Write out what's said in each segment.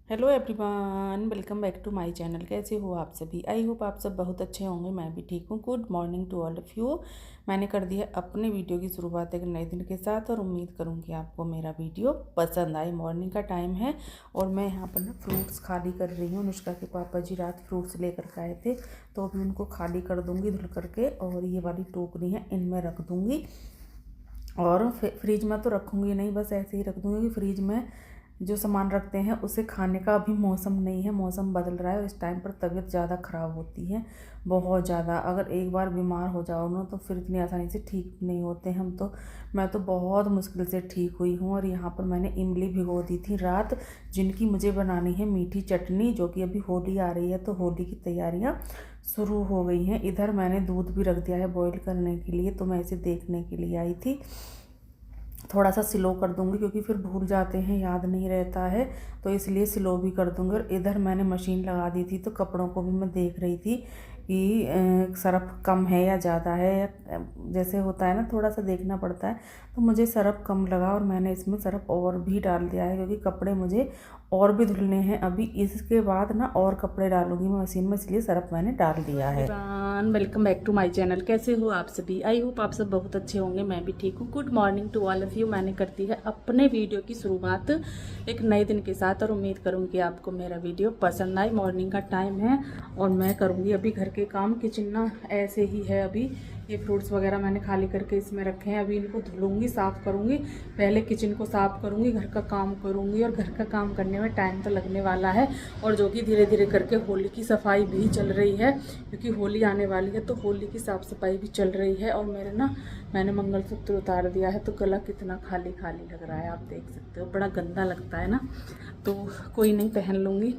Hello everyone, welcome back to my channel. कैसे हो आप सभी? आई होप आप सब बहुत अच्छे होंगे। मैं भी ठीक हूँ। Good morning to all of you. मैंने कर दिया अपने वीडियो की शुरुआत एक नए दिन के साथ और उम्मीद करूँगी आपको मेरा वीडियो पसंद आए। मॉर्निंग का टाइम है और मैं यहाँ पर ना फ्रूट्स खाली कर रही हूँ। अनुष्का के पापा जी रात फ्रूट्स लेकर के आए थे तो अभी उनको खाली कर दूँगी धुल करके, और ये वाली टोकरी है इनमें रख दूँगी। और फ्रिज में तो रखूँगी नहीं, बस ऐसे ही रख दूँगी कि फ्रिज में जो सामान रखते हैं उसे खाने का अभी मौसम नहीं है। मौसम बदल रहा है और इस टाइम पर तबीयत ज़्यादा ख़राब होती है, बहुत ज़्यादा। अगर एक बार बीमार हो जाओ ना तो फिर इतनी आसानी से ठीक नहीं होते हम तो। मैं तो बहुत मुश्किल से ठीक हुई हूँ। और यहाँ पर मैंने इमली भिगो दी थी रात, जिनकी मुझे बनानी है मीठी चटनी, जो कि अभी होली आ रही है तो होली की तैयारियाँ शुरू हो गई हैं। इधर मैंने दूध भी रख दिया है बॉईल करने के लिए, तो मैं इसे देखने के लिए आई थी। थोड़ा सा स्लो कर दूंगी क्योंकि फिर भूल जाते हैं, याद नहीं रहता है, तो इसलिए स्लो भी कर दूंगी। और इधर मैंने मशीन लगा दी थी तो कपड़ों को भी मैं देख रही थी कि सरफ कम है या ज़्यादा है, या जैसे होता है ना थोड़ा सा देखना पड़ता है। तो मुझे सरफ कम लगा और मैंने इसमें सरफ और भी डाल दिया है, क्योंकि कपड़े मुझे और भी धुलने हैं अभी। इसके बाद ना और कपड़े डालूंगी मैं मशीन में, इसलिए सरफ मैंने डाल दिया है। Welcome back to my channel. कैसे हो आप सभी? आई होप आप सब बहुत अच्छे होंगे। मैं भी ठीक हूँ। Good morning to all of you. मैंने करती है अपने वीडियो की शुरुआत एक नए दिन के साथ और उम्मीद करूँगी कि आपको मेरा वीडियो पसंद आए। मॉर्निंग का टाइम है और मैं करूँगी अभी घर के काम। किचन ना ऐसे ही है अभी। ये फ्रूट्स वगैरह मैंने खाली करके इसमें रखे हैं, अभी इनको धुलूंगी, साफ़ करूँगी। पहले किचन को साफ़ करूँगी, घर का काम करूँगी। और घर का काम करने में टाइम तो लगने वाला है, और जो कि धीरे धीरे करके होली की सफाई भी चल रही है, क्योंकि होली आने वाली है तो होली की साफ़ सफाई भी चल रही है। और मैंने मंगलसूत्र उतार दिया है तो गला कितना खाली खाली लग रहा है, आप देख सकते हो। बड़ा गंदा लगता है ना, तो कोई नहीं, पहन लूँगी।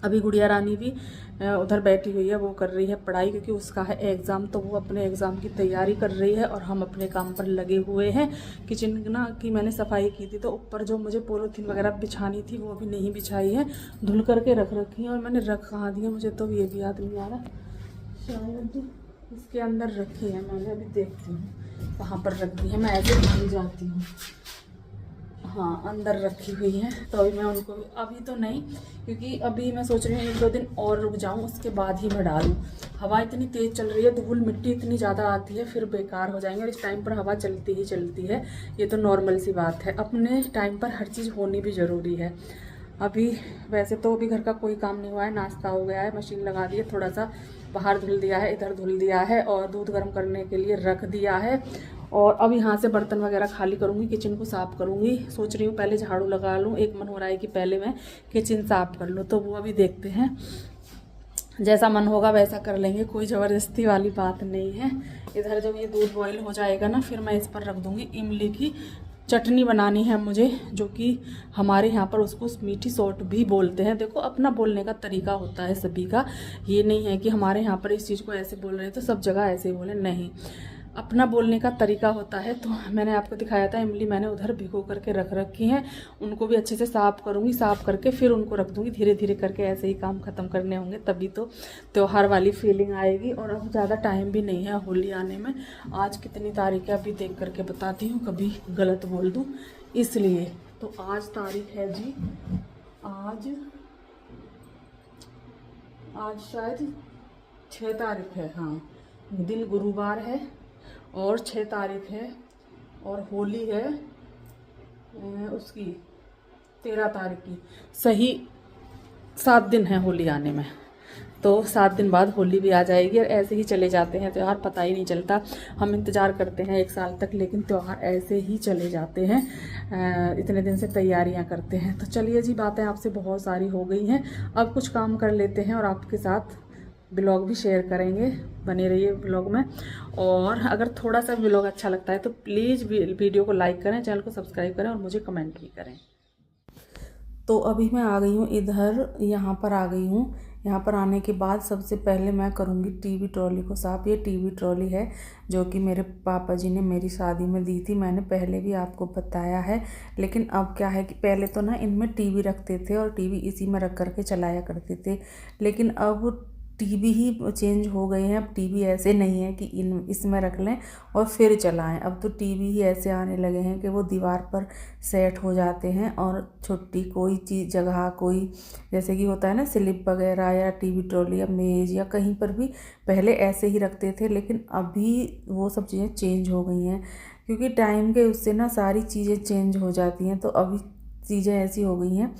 अभी गुड़िया रानी भी उधर बैठी हुई है, वो कर रही है पढ़ाई, क्योंकि उसका है एग्ज़ाम, तो वो अपने एग्ज़ाम की तैयारी कर रही है और हम अपने काम पर लगे हुए हैं। किचन ना की मैंने सफाई की थी तो ऊपर जो मुझे पॉलीथीन वगैरह बिछानी थी वो भी नहीं बिछाई है, धुल करके रख रखी है। और मैंने रख कहाँ दिया मुझे तो ये भी याद नहीं आ रहा, शायद इसके अंदर रखी है मैंने, अभी देखती हूँ कहाँ पर रख दी है। मैं ऐसे भूल जाती हूँ। हाँ, अंदर रखी हुई है, तो अभी मैं उनको अभी तो नहीं, क्योंकि अभी मैं सोच रही हूँ 1-2 दिन और रुक जाऊँ, उसके बाद ही मैं डालूँ। हवा इतनी तेज़ चल रही है, धूल मिट्टी इतनी ज़्यादा आती है, फिर बेकार हो जाएंगे। और इस टाइम पर हवा चलती ही चलती है, ये तो नॉर्मल सी बात है। अपने टाइम पर हर चीज़ होनी भी ज़रूरी है। अभी वैसे तो अभी घर का कोई काम नहीं हुआ है, नाश्ता हो गया है, मशीन लगा दी है, थोड़ा सा बाहर धुल दिया है, इधर धुल दिया है, और दूध गर्म करने के लिए रख दिया है। और अब यहाँ से बर्तन वगैरह खाली करूँगी, किचन को साफ़ करूँगी। सोच रही हूँ पहले झाड़ू लगा लूँ, एक मन हो रहा है कि पहले मैं किचन साफ़ कर लूँ, तो वो अभी देखते हैं, जैसा मन होगा वैसा कर लेंगे, कोई ज़बरदस्ती वाली बात नहीं है। इधर जब ये दूध बॉयल हो जाएगा ना, फिर मैं इस पर रख दूँगी इमली की चटनी बनानी है मुझे, जो कि हमारे यहाँ पर उसको मीठी सौंठ भी बोलते हैं। देखो, अपना बोलने का तरीका होता है सभी का, ये नहीं है कि हमारे यहाँ पर इस चीज़ को ऐसे बोल रहे हैं तो सब जगह ऐसे ही बोले, नहीं, अपना बोलने का तरीका होता है। तो मैंने आपको दिखाया था, इमली मैंने उधर भिगो करके रख रखी हैं, उनको भी अच्छे से साफ़ करूँगी, साफ़ करके फिर उनको रख दूँगी। धीरे धीरे करके ऐसे ही काम ख़त्म करने होंगे, तभी तो त्योहार वाली फीलिंग आएगी। और अब ज़्यादा टाइम भी नहीं है होली आने में। आज कितनी तारीख है अभी देख करके बताती हूँ, कभी गलत बोल दूँ इसलिए। तो आज तारीख है जी, आज शायद 6 तारीख है। हाँ, दिन गुरुवार है और 6 तारीख है, और होली है उसकी 13 तारीख की। सही 7 दिन है होली आने में, तो 7 दिन बाद होली भी आ जाएगी। और ऐसे ही चले जाते हैं त्यौहार, पता ही नहीं चलता। हम इंतज़ार करते हैं 1 साल तक, लेकिन त्यौहार ऐसे ही चले जाते हैं। इतने दिन से तैयारियां करते हैं। तो चलिए जी, बातें आपसे बहुत सारी हो गई हैं, अब कुछ काम कर लेते हैं और आपके साथ ब्लॉग भी शेयर करेंगे। बने रहिए ब्लॉग में। और अगर थोड़ा सा ब्लॉग अच्छा लगता है तो प्लीज़ वीडियो को लाइक करें, चैनल को सब्सक्राइब करें और मुझे कमेंट भी करें। तो अभी मैं आ गई हूँ इधर, यहाँ पर आ गई हूँ। यहाँ पर आने के बाद सबसे पहले मैं करूँगी टीवी ट्रॉली को साफ़। ये टीवी ट्रॉली है जो कि मेरे पापा जी ने मेरी शादी में दी थी, मैंने पहले भी आपको बताया है। लेकिन अब क्या है कि पहले तो ना इनमें टीवी रखते थे और टीवी इसी में रख करके चलाया करते थे, लेकिन अब टीवी ही चेंज हो गए हैं। अब टीवी ऐसे नहीं है कि इसमें रख लें और फिर चलाएं। अब तो टीवी ही ऐसे आने लगे हैं कि वो दीवार पर सेट हो जाते हैं और छुट्टी कोई चीज़ जगह कोई जैसे कि होता है ना स्लिप वगैरह या टीवी ट्रॉली या मेज़ या कहीं पर भी पहले ऐसे ही रखते थे, लेकिन अभी वो सब चीज़ें चेंज हो गई हैं क्योंकि टाइम के उससे ना सारी चीज़ें चेंज हो जाती हैं। तो अभी चीज़ें ऐसी हो गई हैं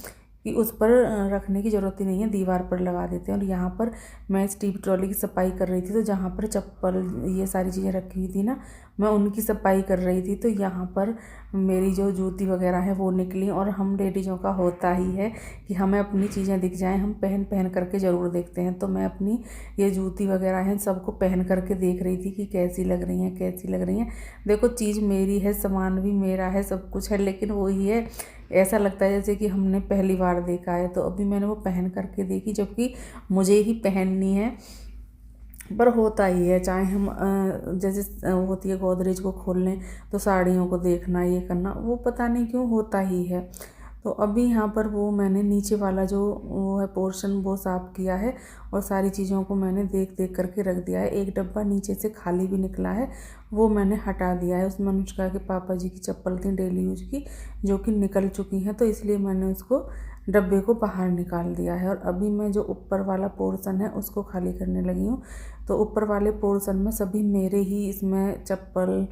कि उस पर रखने की ज़रूरत ही नहीं है, दीवार पर लगा देते हैं। और यहाँ पर मैं इस टीवी ट्रॉली की सफाई कर रही थी, तो जहाँ पर चप्पल ये सारी चीज़ें रखी हुई थी ना, मैं उनकी सफाई कर रही थी। तो यहाँ पर मेरी जो जूती वगैरह है वो निकली। और हम लेडीज़ों का होता ही है कि हमें अपनी चीज़ें दिख जाएं, हम पहन पहन करके ज़रूर देखते हैं। तो मैं अपनी ये जूती वगैरह हैं सबको पहन करके देख रही थी कि कैसी लग रही हैं, कैसी लग रही हैं। देखो चीज़ मेरी है, सामान भी मेरा है, सब कुछ है, लेकिन वही है, ऐसा लगता है जैसे कि हमने पहली बार देखा है। तो अभी मैंने वो पहन करके देखी, जबकि मुझे ही पहननी है। पर होता ही है, चाहे हम जैसे होती है गोदरेज को खोल लें तो साड़ियों को देखना, ये करना, वो पता नहीं क्यों होता ही है। तो अभी यहाँ पर वो मैंने नीचे वाला जो वो है पोर्शन वो साफ़ किया है और सारी चीज़ों को मैंने देख देख करके रख दिया है। एक डब्बा नीचे से खाली भी निकला है, वो मैंने हटा दिया है। उसमें अनुष्का के पापा जी की चप्पल थी डेली यूज की, जो कि निकल चुकी हैं, तो इसलिए मैंने उसको डब्बे को बाहर निकाल दिया है। और अभी मैं जो ऊपर वाला पोर्शन है उसको खाली करने लगी हूँ। तो ऊपर वाले पोर्शन में सभी मेरे ही, इसमें चप्पल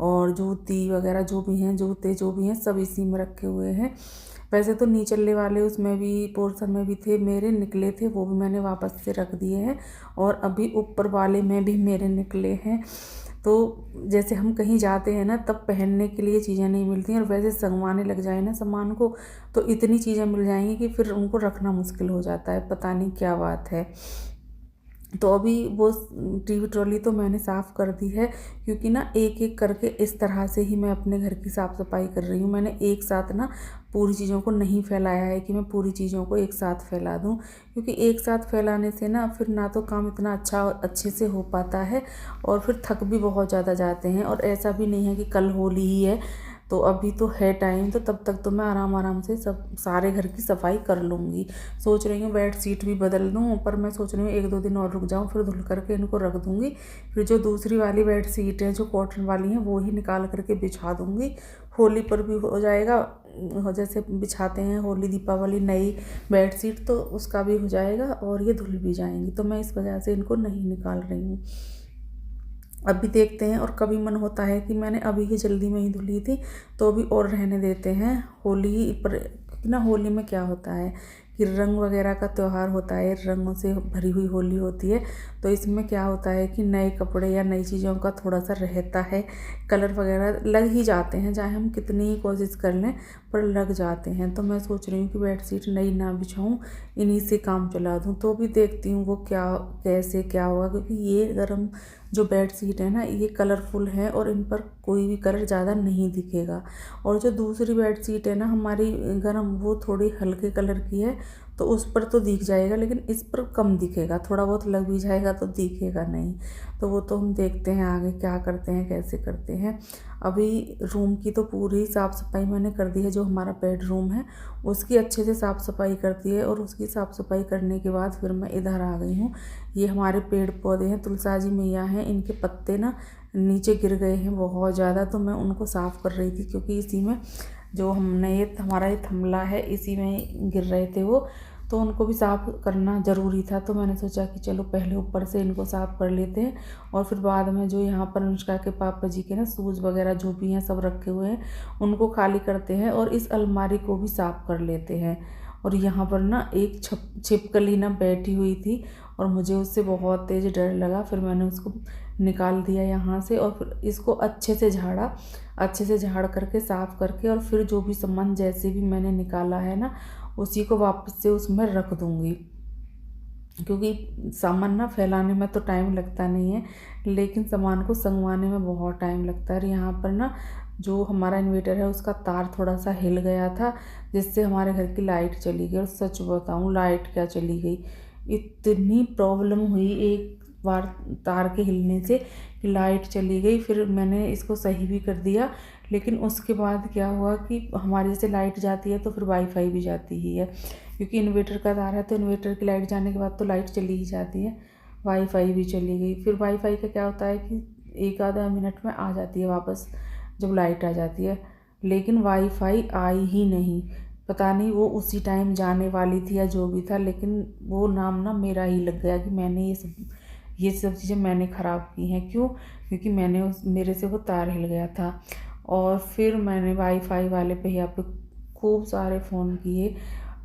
और जूती वगैरह जो भी हैं, जूते जो भी हैं, सब इसी में रखे हुए हैं। वैसे तो नीचले वाले उसमें भी पोर्शन में भी थे मेरे, निकले थे, वो भी मैंने वापस से रख दिए हैं। और अभी ऊपर वाले में भी मेरे निकले हैं। तो जैसे हम कहीं जाते हैं ना, तब पहनने के लिए चीज़ें नहीं मिलती हैं, और वैसे संगवाने लग जाए ना सामान को तो इतनी चीज़ें मिल जाएंगी कि फिर उनको रखना मुश्किल हो जाता है, पता नहीं क्या बात है। तो अभी वो टीवी ट्रॉली तो मैंने साफ़ कर दी है, क्योंकि ना एक एक करके इस तरह से ही मैं अपने घर की साफ़ सफाई कर रही हूँ। मैंने एक साथ ना पूरी चीज़ों को नहीं फैलाया है कि मैं पूरी चीज़ों को एक साथ फैला दूँ, क्योंकि एक साथ फैलाने से ना फिर ना तो काम इतना अच्छे से हो पाता है, और फिर थक भी बहुत ज़्यादा जाते हैं। और ऐसा भी नहीं है कि कल होली ही है, तो अभी तो है टाइम, तो तब तक तो मैं आराम आराम से सब सारे घर की सफाई कर लूँगी। सोच रही हूँ बेड शीट भी बदल दूँ, पर मैं सोच रही हूँ 1-2 दिन और रुक जाऊँ, फिर धुल करके इनको रख दूँगी। फिर जो दूसरी वाली बेड शीट है जो कॉटन वाली हैं वो ही निकाल करके बिछा दूँगी। होली पर भी हो जाएगा, जैसे बिछाते हैं होली दीपावली नई बेड शीट, तो उसका भी हो जाएगा और ये धुल भी जाएंगी। तो मैं इस वजह से इनको नहीं निकाल रही हूँ। अभी देखते हैं, और कभी मन होता है कि मैंने अभी ही जल्दी में ही धुली थी, तो अभी और रहने देते हैं होली पर। क्योंकि ना होली में क्या होता है कि रंग वगैरह का त्यौहार होता है, रंगों से भरी हुई होली होती है। तो इसमें क्या होता है कि नए कपड़े या नई चीज़ों का थोड़ा सा रहता है, कलर वगैरह लग ही जाते हैं, चाहे हम कितनी ही कोशिश कर लें पर लग जाते हैं। तो मैं सोच रही हूँ कि बेडशीट नई ना बिछाऊँ, इन्हीं से काम चला दूँ। तो भी देखती हूँ वो क्या कैसे क्या होगा, क्योंकि ये गर्म जो बेड शीट है ना, ये कलरफुल है और इन पर कोई भी कलर ज़्यादा नहीं दिखेगा। और जो दूसरी बेड शीट है ना हमारी गर्म, वो थोड़ी हल्के कलर की है, तो उस पर तो दिख जाएगा, लेकिन इस पर कम दिखेगा, थोड़ा बहुत लग भी जाएगा तो दिखेगा नहीं। तो वो तो हम देखते हैं आगे क्या करते हैं, कैसे करते हैं। अभी रूम की तो पूरी साफ़ सफाई मैंने कर दी है। जो हमारा बेडरूम है उसकी अच्छे से साफ़ सफाई कर दी है, और उसकी साफ़ सफाई करने के बाद फिर मैं इधर आ गई हूँ। ये हमारे पेड़ पौधे हैं, तुलसा जी मैया हैं, इनके पत्ते ना नीचे गिर गए हैं बहुत ज़्यादा, तो मैं उनको साफ़ कर रही थी, क्योंकि इसी में जो हमने हमारा ये थमला है इसी में गिर रहे थे वो, तो उनको भी साफ़ करना ज़रूरी था। तो मैंने सोचा कि चलो पहले ऊपर से इनको साफ़ कर लेते हैं, और फिर बाद में जो यहाँ पर अनुष्का के पापा जी के ना शूज़ वगैरह जो भी हैं सब रखे हुए हैं उनको खाली करते हैं, और इस अलमारी को भी साफ़ कर लेते हैं। और यहाँ पर ना एक छिपकली ना बैठी हुई थी, और मुझे उससे बहुत तेज़ डर लगा। फिर मैंने उसको निकाल दिया यहाँ से, और फिर इसको अच्छे से झाड़ा, अच्छे से झाड़ करके साफ़ करके, और फिर जो भी सामान जैसे भी मैंने निकाला है ना उसी को वापस से उसमें रख दूँगी। क्योंकि सामान ना फैलाने में तो टाइम लगता नहीं है, लेकिन सामान को संगवाने में बहुत टाइम लगता है। और यहाँ पर ना जो हमारा इन्वर्टर है उसका तार थोड़ा सा हिल गया था, जिससे हमारे घर की लाइट चली गई। और सच बताऊँ लाइट क्या चली गई, इतनी प्रॉब्लम हुई एक बार तार के हिलने से कि लाइट चली गई। फिर मैंने इसको सही भी कर दिया, लेकिन उसके बाद क्या हुआ कि हमारे जैसे लाइट जाती है तो फिर वाईफाई भी जाती ही है, क्योंकि इन्वर्टर का तार है, तो इन्वर्टर की लाइट जाने के बाद तो लाइट चली ही जाती है। वाईफाई भी चली गई। फिर वाईफाई का क्या होता है कि एक आधा मिनट में आ जाती है वापस जब लाइट आ जाती है, लेकिन वाईफाई आई ही नहीं। पता नहीं वो उसी टाइम जाने वाली थी या जो भी था, लेकिन वो नाम ना मेरा ही लग गया कि मैंने ये सब चीज़ें मैंने ख़राब की हैं। क्यों? क्योंकि मेरे से वो तार हिल गया था। और फिर मैंने वाईफाई वाले भैया पे खूब सारे फ़ोन किए,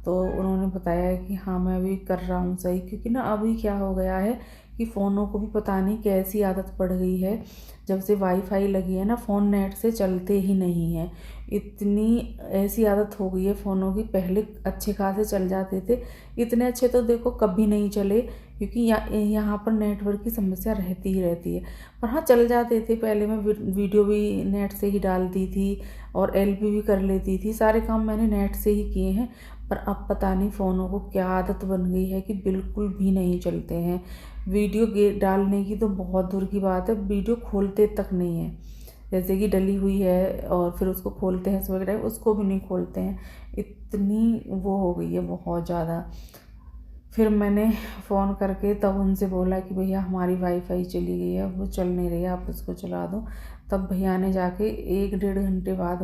तो उन्होंने बताया कि हाँ मैं अभी कर रहा हूँ सही। क्योंकि ना अभी क्या हो गया है कि फ़ोनों को भी पता नहीं कैसी आदत पड़ गई है, जब से वाईफाई लगी है ना फ़ोन नेट से चलते ही नहीं हैं। इतनी ऐसी आदत हो गई है फ़ोनों की। पहले अच्छे खासे चल जाते थे, इतने अच्छे तो देखो कभी नहीं चले, क्योंकि यहाँ पर नेटवर्क की समस्या रहती ही रहती है। पर हाँ चल जाते थे। पहले मैं वीडियो भी नेट से ही डालती थी और एलपी भी कर लेती थी। सारे काम मैंने नेट से ही किए हैं। पर अब पता नहीं फ़ोनों को क्या आदत बन गई है कि बिल्कुल भी नहीं चलते हैं। वीडियो डालने की तो बहुत दूर की बात है, वीडियो खोलते तक नहीं है। जैसे कि डली हुई है और फिर उसको खोलते हैं सुबह के टाइम, उसको भी नहीं खोलते हैं। इतनी वो हो गई है बहुत ज़्यादा। फिर मैंने फ़ोन करके तब उनसे बोला कि भैया हमारी वाईफाई चली गई है, वो चल नहीं रही है, आप उसको चला दो। तब भैया ने जाके 1-1.5 घंटे बाद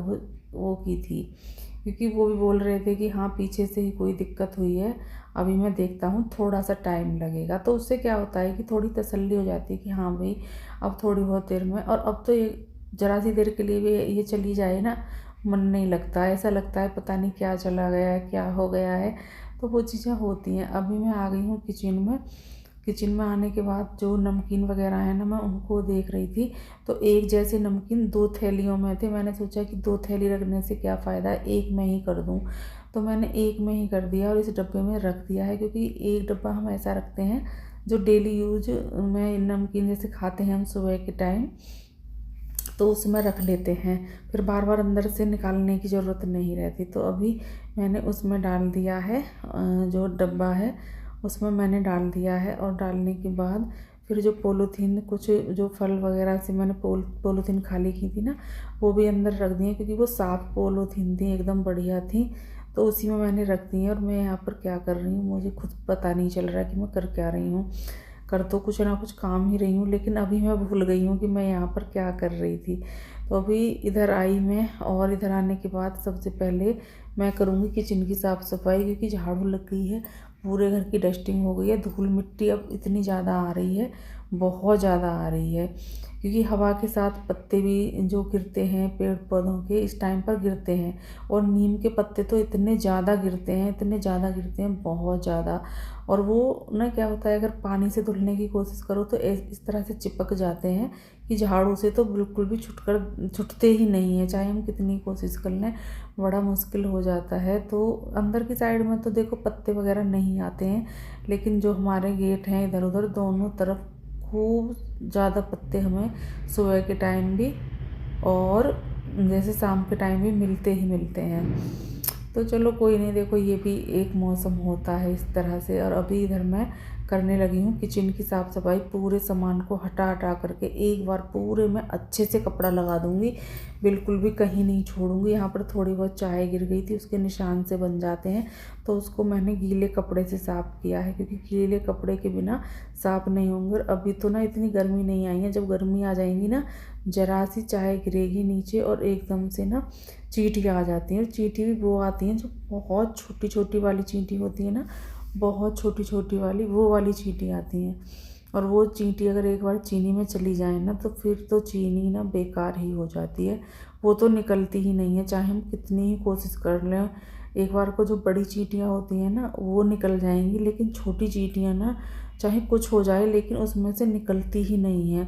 वो की थी। क्योंकि वो भी बोल रहे थे कि हाँ पीछे से ही कोई दिक्कत हुई है, अभी मैं देखता हूँ, थोड़ा सा टाइम लगेगा। तो उससे क्या होता है कि थोड़ी तसल्ली हो जाती है कि हाँ भाई अब थोड़ी बहुत देर में। और अब तो ये ज़रा सी देर के लिए भी ये चली जाए ना, मन नहीं लगता, ऐसा लगता है पता नहीं क्या चला गया है, क्या हो गया है। तो वो चीज़ें होती हैं। अभी मैं आ गई हूँ किचन में। किचन में आने के बाद जो नमकीन वगैरह है ना, मैं उनको देख रही थी। तो एक जैसे नमकीन 2 थैलियों में थे। मैंने सोचा कि 2 थैली रखने से क्या फ़ायदा है, एक में ही कर दूँ। तो मैंने एक में ही कर दिया और इस डब्बे में रख दिया है। क्योंकि एक डब्बा हम ऐसा रखते हैं जो डेली यूज में नमकीन जैसे खाते हैं हम सुबह के टाइम, तो उसमें रख लेते हैं, फिर बार बार अंदर से निकालने की ज़रूरत नहीं रहती। तो अभी मैंने उसमें डाल दिया है, जो डब्बा है उसमें मैंने डाल दिया है। और डालने के बाद फिर जो पॉलीथीन, कुछ जो फल वगैरह से मैंने पॉलीथीन खाली की थी ना, वो भी अंदर रख दी है। क्योंकि वो साफ़ पॉलीथीन थी, एकदम बढ़िया थी, तो उसी में मैंने रख दी है। और मैं यहाँ पर क्या कर रही हूँ मुझे खुद पता नहीं चल रहा कि मैं कर क्या रही हूँ। कर तो कुछ ना कुछ काम ही रही हूँ, लेकिन अभी मैं भूल गई हूँ कि मैं यहाँ पर क्या कर रही थी। तो अभी इधर आई मैं, और इधर आने के बाद सबसे पहले मैं करूँगी किचन की साफ़ सफाई। क्योंकि झाड़ू लग गई है, पूरे घर की डस्टिंग हो गई है। धूल मिट्टी अब इतनी ज़्यादा आ रही है, बहुत ज़्यादा आ रही है। क्योंकि हवा के साथ पत्ते भी जो गिरते हैं पेड़ पौधों के, इस टाइम पर गिरते हैं। और नीम के पत्ते तो इतने ज़्यादा गिरते हैं, इतने ज़्यादा गिरते हैं, बहुत ज़्यादा। और वो ना क्या होता है, अगर पानी से धुलने की कोशिश करो तो इस तरह से चिपक जाते हैं कि झाड़ू से तो बिल्कुल भी छुटते ही नहीं है, चाहे हम कितनी कोशिश कर लें, बड़ा मुश्किल हो जाता है। तो अंदर की साइड में तो देखो पत्ते वगैरह नहीं आते हैं, लेकिन जो हमारे गेट हैं इधर उधर दोनों तरफ खूब ज़्यादा पत्ते हमें सुबह के टाइम भी और जैसे शाम के टाइम भी मिलते ही मिलते हैं। तो चलो कोई नहीं, देखो ये भी एक मौसम होता है इस तरह से। और अभी इधर मैं करने लगी हूँ किचन की साफ़ सफाई। पूरे सामान को हटा हटा करके एक बार पूरे में अच्छे से कपड़ा लगा दूँगी, बिल्कुल भी कहीं नहीं छोड़ूंगी। यहाँ पर थोड़ी बहुत चाय गिर गई थी, उसके निशान से बन जाते हैं, तो उसको मैंने गीले कपड़े से साफ़ किया है। क्योंकि गीले कपड़े के बिना साफ़ नहीं होंगे। और अभी तो ना इतनी गर्मी नहीं आई है, जब गर्मी आ जाएंगी ना, ज़रा सी चाय गिरेगी नीचे और एकदम से ना चींटियाँ आ जाती हैं। और चींटी भी वो आती हैं जो बहुत छोटी छोटी वाली चींटी होती है ना, बहुत छोटी छोटी वाली, वो वाली चींटी आती हैं। और वो चींटी अगर एक बार चीनी में चली जाए ना, तो फिर तो चीनी ना बेकार ही हो जाती है, वो तो निकलती ही नहीं है, चाहे हम कितनी ही कोशिश कर लें। एक बार को जो बड़ी चींटियाँ होती हैं ना वो निकल जाएंगी, लेकिन छोटी चींटियाँ ना चाहे कुछ हो जाए लेकिन उसमें से निकलती ही नहीं है।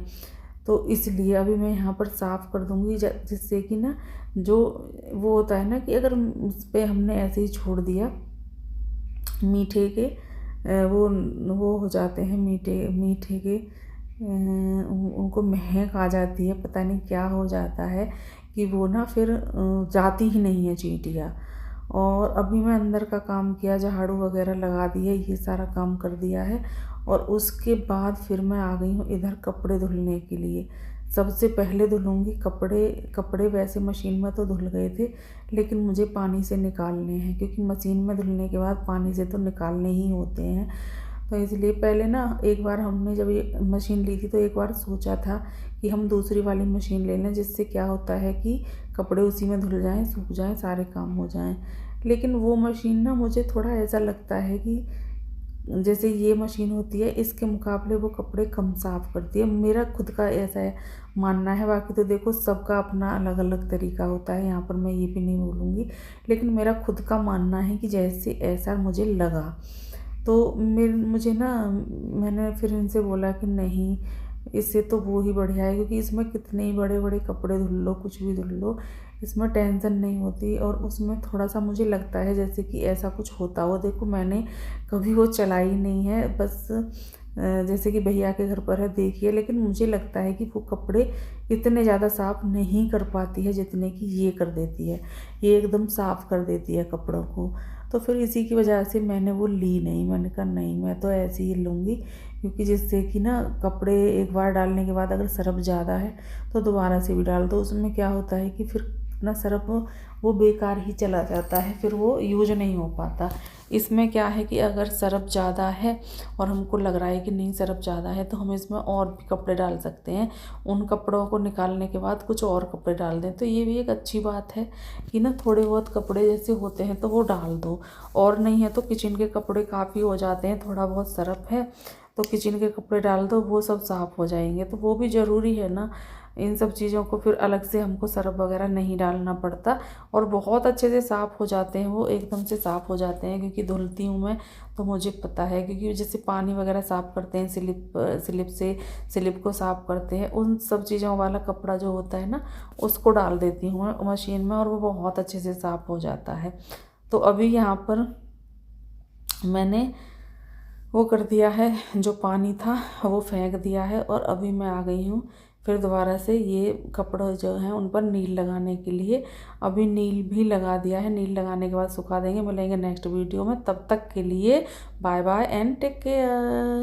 तो इसलिए अभी मैं यहाँ पर साफ़ कर दूँगी, जिससे कि ना जो वो होता है ना कि अगर उस पर हमने ऐसे ही छोड़ दिया, मीठे के वो हो जाते हैं, मीठे मीठे के उनको महक आ जाती है, पता नहीं क्या हो जाता है कि वो ना फिर जाती ही नहीं है चींटियाँ। और अभी मैं अंदर का काम किया, झाड़ू वगैरह लगा दी है, ये सारा काम कर दिया है। और उसके बाद फिर मैं आ गई हूँ इधर कपड़े धुलने के लिए। सबसे पहले धुलूँगी कपड़े। कपड़े वैसे मशीन में तो धुल गए थे, लेकिन मुझे पानी से निकालने हैं, क्योंकि मशीन में धुलने के बाद पानी से तो निकालने ही होते हैं। तो इसलिए पहले ना एक बार हमने जब ये मशीन ली थी तो एक बार सोचा था कि हम दूसरी वाली मशीन ले लें, जिससे क्या होता है कि कपड़े उसी में धुल जाएँ, सूख जाएँ, सारे काम हो जाएँ। लेकिन वो मशीन ना मुझे थोड़ा ऐसा लगता है कि जैसे ये मशीन होती है इसके मुकाबले वो कपड़े कम साफ़ करती है। मेरा खुद का ऐसा है मानना है, बाकी तो देखो सबका अपना अलग अलग तरीका होता है, यहाँ पर मैं ये भी नहीं बोलूँगी। लेकिन मेरा खुद का मानना है कि जैसे ऐसा मुझे लगा, तो मुझे ना, मैंने फिर इनसे बोला कि नहीं, इससे तो वो ही बढ़िया है, क्योंकि इसमें कितने ही बड़े बड़े कपड़े धुल लो, कुछ भी धुल लो, इसमें टेंशन नहीं होती। और उसमें थोड़ा सा मुझे लगता है जैसे कि ऐसा कुछ होता हो। देखो मैंने कभी वो चलाई नहीं है, बस जैसे कि भैया के घर पर है देखिए, लेकिन मुझे लगता है कि वो कपड़े इतने ज़्यादा साफ़ नहीं कर पाती है जितने कि ये कर देती है। ये एकदम साफ़ कर देती है कपड़ों को। तो फिर इसी की वजह से मैंने वो ली नहीं। मैंने कहा नहीं, मैं तो ऐसे ही लूँगी, क्योंकि जिससे कि ना कपड़े एक बार डालने के बाद अगर सरफ़ ज़्यादा है तो दोबारा से भी डाल दो। उसमें क्या होता है कि फिर ना सरफ़ वो बेकार ही चला जाता है, फिर वो यूज नहीं हो पाता। इसमें क्या है कि अगर सरफ़ ज़्यादा है और हमको लग रहा है कि नहीं सरफ़ ज़्यादा है, तो हम इसमें और भी कपड़े डाल सकते हैं। उन कपड़ों को निकालने के बाद कुछ और कपड़े डाल दें, तो ये भी एक अच्छी बात है कि ना थोड़े बहुत कपड़े जैसे होते हैं तो वो डाल दो। और नहीं है तो किचन के कपड़े काफ़ी हो जाते हैं, थोड़ा बहुत सरफ़ है तो किचन के कपड़े डाल दो, वो सब साफ़ हो जाएंगे। तो वो भी ज़रूरी है ना, इन सब चीज़ों को फिर अलग से हमको सरफ़ वगैरह नहीं डालना पड़ता, और बहुत अच्छे से साफ़ हो जाते हैं, वो एकदम से साफ़ हो जाते हैं। क्योंकि धुलती हूँ मैं तो मुझे पता है, क्योंकि जैसे पानी वगैरह साफ़ करते हैं, स्लिप को साफ़ करते हैं, उन सब चीज़ों वाला कपड़ा जो होता है ना, उसको डाल देती हूँ मैं मशीन में, और वो बहुत अच्छे से साफ़ हो जाता है। तो अभी यहाँ पर मैंने वो कर दिया है, जो पानी था वो फेंक दिया है, और अभी मैं आ गई हूँ फिर दोबारा से ये कपड़े जो हैं उन पर नील लगाने के लिए। अभी नील भी लगा दिया है, नील लगाने के बाद सुखा देंगे। मिलेंगे नेक्स्ट वीडियो में, तब तक के लिए bye bye and take care.